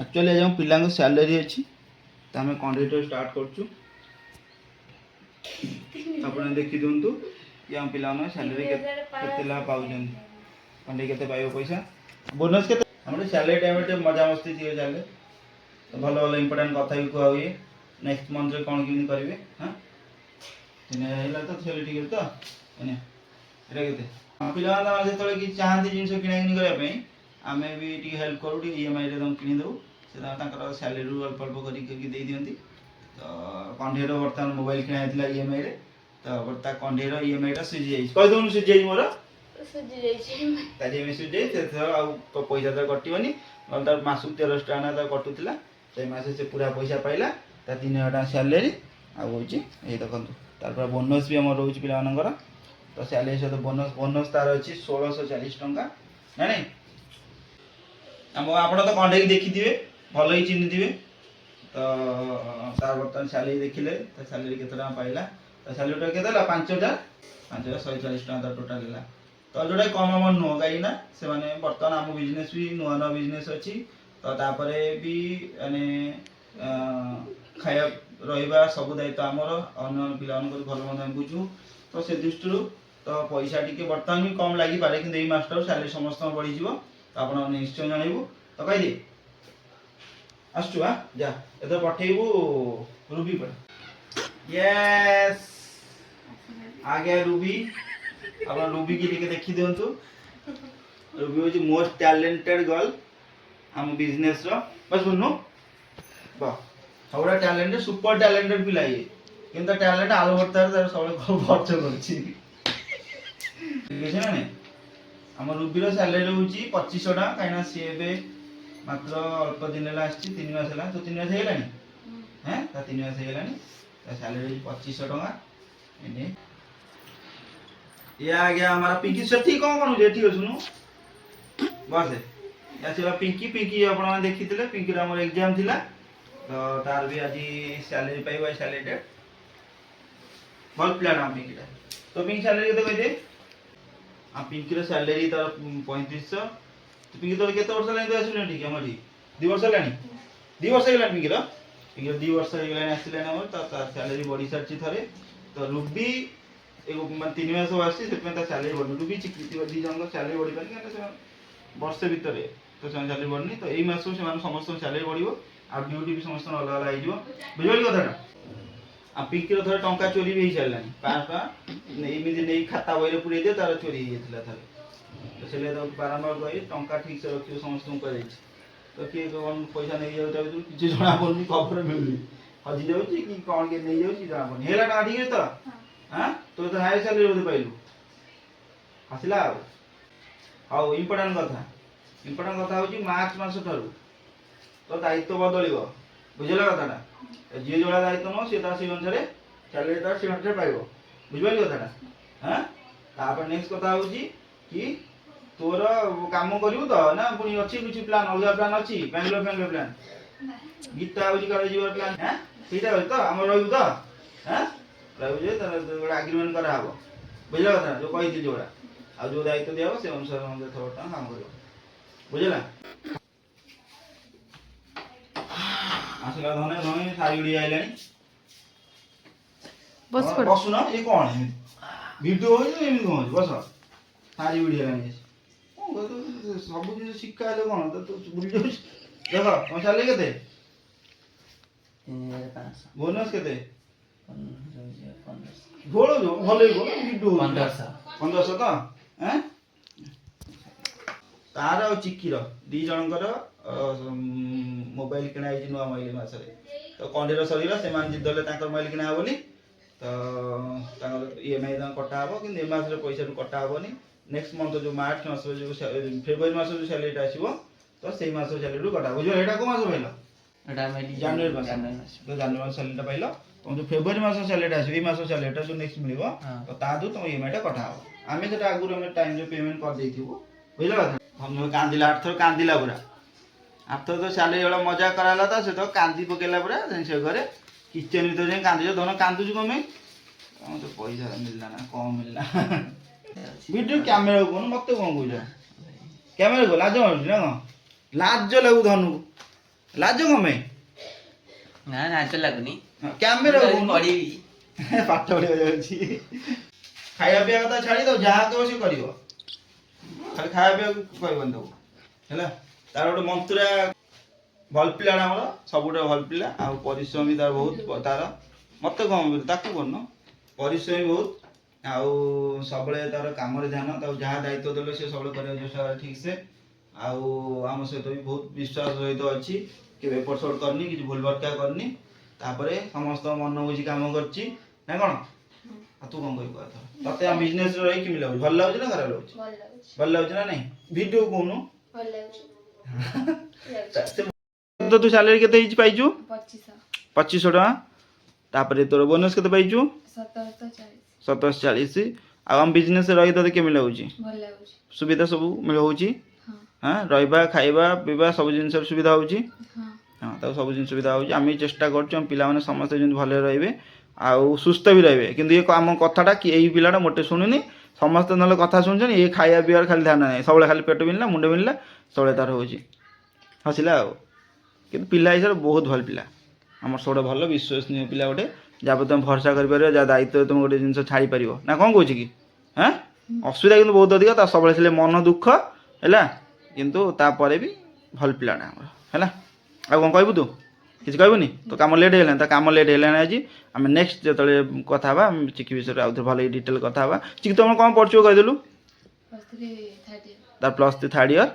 Actually आज पिला salary अच्छी तो आम कंडक्टर स्टार्ट करूँ आप देखी दिंतु कि आम पिला सैलरी के पाँच कंडे के पाइब पैसा बोनस के सैलरी टाइम मजा मस्ती चले तो भल भल इंपोर्टाट कथा भी कह हुए नेक्स्ट मंथ रे कौन केमी करेंगे हाँ तो सैलरी ठीक तो पिला जो कि चाहती जिन किणाकिणी करने आम भी हेल्प करूँ ईएमआई किदे से सैलरी अल्प अल्प कर दिखती तो कंढेर बर्तमान मोबाइल किणा ईएमआई तो बर्तमान कंढेर ईएमआई सुझी जाइए कहीदेनु सुझी जाइए मोर सुझी जाइए पैसा तो कटनी ना तार मासक 1300 टका कटुला से मस से पूरा पैसा पाइला 3000 टका सैलरी आउ ये देखो तार बोनस भी आम रोच पाकर तो सैलरी सहित बोनस बोनस तार अच्छी 1640 टका ना नहीं आप तो कंडे देखिथे भल ही चिन्ह थे तो तार बर्तमान सैलरी देखिले तो सैलरी के पाइला तो सैलरी के 5140 टका टोटाल है तो जोटा कम अमाउंट नुह कहीं से बर्तमान आम बिजनेस भी नुआ नुआ बिजनेस अच्छी तो तापर भी माने खाया रहा सब दायित्व आमर अन्य पिला भल मंद बुझू तो से दृष्टि तो पैसा टी बर्तमान भी कम लगी पारे कि मास्टर सैलरी समस्त बढ़ीज तो आप निश्चय जनइबू तो कहीदे आसचु हाँ जा ए पठेबू रूबी पर यस आ गया रूबी आप रूबी की देखी दिंतु रूबी हूँ मोस्ट टैलेंटेड गर्ल आम बिजनेस बस सुनु सब टैलेंटेड सुपर टैलेंटेड पिला ये कि टैलेंट आलू भर्ता सब खर्च कर आम रूबीर सैलरी हूँ 2500 टका कहीं सी मात्र अल्प दिन है 3 मास है तो 3 मास है हैं 3 मास है सैलरी 2500 टका ये आ गया हमारा पिंकी सेठी कौन कौन ठीक है सुनु बस या पिंकी पिंकी आप देखी पिंकी आम एग्जाम थिला तो तार भी आज सैलरी पाइबा सैलरी डेट भल प्लान आम पिंकी तो पिंकी सैलरी के कहीदे आ पिंकी सैलरी तार 3500 तो पिंकी तोर केते वर्ष लाइन आसले ठीक है ठीक 2 वर्ष लानी 2 वर्ष गला पिंकी पिंकी 2 वर्ष गला आसले ना तो सैलरी बढ़ी सारी थे तो रूबी 3 मास आसी सैलरी बढ़नी रूबी चिकी दी जन सैलरी बढ़ी पारे वर्ष भितर तो सैलरी बढ़नी तो यही मास समस्त सैलरी बढ़ो आ ड्यूटी भी समस्त अलग अलग हो बुझे कथा आ पिंकीर थे टंका चोरी भी हो सारा 500 एमती नहीं खाता बही पुरे दिए तार चोरी हो थे तो से बारंबार कही टंका ठीक से रखिए समस्त कही तो किए कौन पैसा नहीं जाता किसी जना पड़नी खबर मिलूनी हजि जाऊँगी कि कौन किए नहीं जाऊँगी जना पड़नी है टका ठीक है तो हाँ तो हाई सैलरी बोधे पाइलु आसला हाँ इम्पोर्टाट कथा हूँ मार्च मास ठार तो दायित्व बदल बुझल कथा जी जो दायित्व नुह सी से अनुसार सैलरी तार से अनुसार पाइब बुझे कथा हाँ तापर नेक्स्ट कथा हूँ कि तोर काम करू तो ना पुणी अच्छी कुछ प्लान अलग प्लान अच्छी बेंगलोर बेंगलोर प्लान गीता हूँ कल जीवर प्लान हाँ सीटा तो आम रू तो हाँ रे गोटे आग्रीमेंट कराब बुझल कथा जो कही जोड़ा आ जो दायित्व दिया से अनुसार काम कर बुझला आसला धने धने सारी उड़ी आइलानी बसुन ये कौन है वीडियो हो बस सारी उड़ी आइलानी सब जिन शिक्षा कौन तो बुरी जाऊँ देख तुम सैलरी के बोनस के भोल भल वीडियो 1500 तो तार आ चिक्कीर दी जनकर मोबाइल किणा नुआ मोबाइल मसरे तो कंडीर सर से जिदे मोबाइल किणा बोली तो ईएमआई कटा हम कि मस पैसा कटा हेनी नेक्स्ट मंथ जो मार्च मास जो फेब्रुआरी मास जो सैलरी आसो तो से मास सैलरी कटा बुझे यहाँ कौ मास पाइल जानुरी मास तो जानुरी मास सैलरी पाइल तुम जो फेब्रुआरी मास सैलरी आस मास सैलरी जो नेक्स्ट मिल तो तादू तुम ईएमआई कटा हम आम से आगुरी टाइम जो पेमेंट कर देथिबो बुझल कथा हम कांदिला 8 थर कांदिला पूरा 8 थर तो सैलरी वाला मजा कराला था से तो कांदी पकेला पूरा से घरे किचन भीतर जाए कांदी धन कांदुच कम तो पैसा मिलला ना कम मिलला वीडियो कैमेरा को मत कौन कह कैमेरा को लाज मारूँ ना कौन लाज लगू धनु ଲାଜ କଣ ପାଇଁ? ନା ଲାଜ ଲାଗୁନି। କ୍ୟାମେରା ପଢିବି। ପାଠ ପଢିବା ଯାଉଛି। ଖାଇବା ପିଇବା କଥା ଛାଡ଼ି ଦଉ, ଯାହା କହିବ ସେ କରିବ, ଖାଲି ଖାଇବା ପିଇବାକୁ କହିବନି ତାକୁ ହେଲା। ତାର ଗୋଟେ ମନ୍ତୁରା ଭଲ ପିଲାଟା ଆମର, ସବୁଠୁ ଭଲ ପିଲା, ଆଉ ପରିଶ୍ରମୀ ତାର ବହୁତ। ତାର ମତେ କଣ ତାକୁ କରୁନ, ପରିଶ୍ରମୀ ବହୁତ, ଆଉ ସବୁବେଳେ ତାର କାମରେ ଧ୍ୟାନ, ତାକୁ ଯାହା ଦାୟିତ୍ୱ ଦେଲେ ସେ ସବୁବେଳେ କରିବାକୁ ଚେଷ୍ଟା କରେ ଠିକ ସେ। ଆଉ ଆମ ସହିତ ବି ବହୁତ ବିଶ୍ୱାସ ସହିତ ଅଛି, କେବେ ଏପଟ ସେପଟ କରିନି, କିଛି ଭୁଲ ଭଟକା କରିନି। ତାପରେ ସମସ୍ତଙ୍କ ମନ ବୁଝି କାମ କରୁଛି ନା କଣ? ଆଉ ତୁ କଣ କହିବୁ ଏଥର? ତତେ ଆମ ବିଜନେସ ରେ ରହି କେମିତି ଲାଗୁଛି? ଭଲ ଲାଗୁଛି ନା ଖରାପ ଲାଗୁଛି? ଭଲ ଲାଗୁଛି ନା ନାଇଁ? ଭିଡ଼ିଓ କହୁନୁ। ଭଲ ଲାଗୁଛି। ତୁ ସାଲାରୀ କେତେ ହେଇଛି ପାଇଛୁ? 2500 ଟଙ୍କା। ତାପରେ ତୋର ବୋନସ୍ କେତେ ପାଇଛୁ? 1740। 1740। ଆଉ ଆମ ବିଜନେସ ରହି ତତେ କେମିତି ଲାଗୁଛି? ଭଲ ଲାଗୁଛି। ସୁବିଧା ସବୁ ମିଳୁଛି? ହଁ ହଁ, ରହିବା ଖାଇବା ପିଇବା ସବୁ ଜିନିଷର ସୁବିଧା ହେଉଛି? ହଁ ହଁ, ତାକୁ ସବୁ ଜିନିଷ ସୁବିଧା ହେଉଛି। ଆମେ ବି ଚେଷ୍ଟା କରୁଛୁ ଆମ ପିଲାମାନେ ସମସ୍ତେ ଯେମିତି ଭଲରେ ରହିବେ ଆଉ ସୁସ୍ଥ ବି ରହିବେ। କିନ୍ତୁ ଏ ଆମ କଥାଟା କି ଏଇ ପିଲାଟା ମୋଟେ ଶୁଣୁନି, ସମସ୍ତେ ନହେଲେ କଥା ଶୁଣୁଛନ୍ତି, ଏ ଖାଇବା ପିଇବାର ଖାଲି ଧ୍ୟାନ ନାହିଁ, ସବୁବେଳେ ଖାଲି ପେଟ ବିନ୍ଧିଲା ମୁଣ୍ଡ ବିନ୍ଧିଲା ସବୁବେଳେ ତାର ହେଉଛି। ହସିଲା ଆଉ, କିନ୍ତୁ ପିଲା ହିସାବରେ ବହୁତ ଭଲ ପିଲା ଆମର, ସବୁଠୁ ଭଲ ବିଶ୍ୱସନୀୟ ପିଲା ଗୋଟେ, ଯାହା ପ୍ରତି ତମେ ଭରସା କରିପାରିବ, ଯାହା ଦାୟିତ୍ୱରେ ତମେ ଗୋଟେ ଜିନିଷ ଛାଡ଼ିପାରିବ ନା। କ'ଣ କହୁଛି କି? ହଁ, ଅସୁବିଧା କିନ୍ତୁ ବହୁତ ଅଧିକ, ତା ସବୁବେଳେ ଥିଲେ ମନ ଦୁଃଖ ହେଲା, କିନ୍ତୁ ତାପରେ ବି ଭଲ ପିଲାଟା ଆମର ହେଲା। ଆଉ କ'ଣ କହିବୁ ତୁ? କିଛି କହିବୁନି? ତ କାମ ଲେଟ୍ ହେଇଗଲାଣି, ତା କାମ ଲେଟ୍ ହେଇଗଲାଣି ଆଜି। ଆମେ ନେକ୍ସଟ ଯେତେବେଳେ କଥା ହେବା ଚିକି ବିଷୟରେ ଆଉ ଥରେ ଭଲ ଡିଟେଲ କଥା ହେବା। ଚିକି ତମର କ'ଣ ପଢ଼ୁଛୁ କହିଦେଲୁ? +3 ଥାର୍ଡ ଇୟର। ତାର +3 ଥାର୍ଡ଼ ଇୟର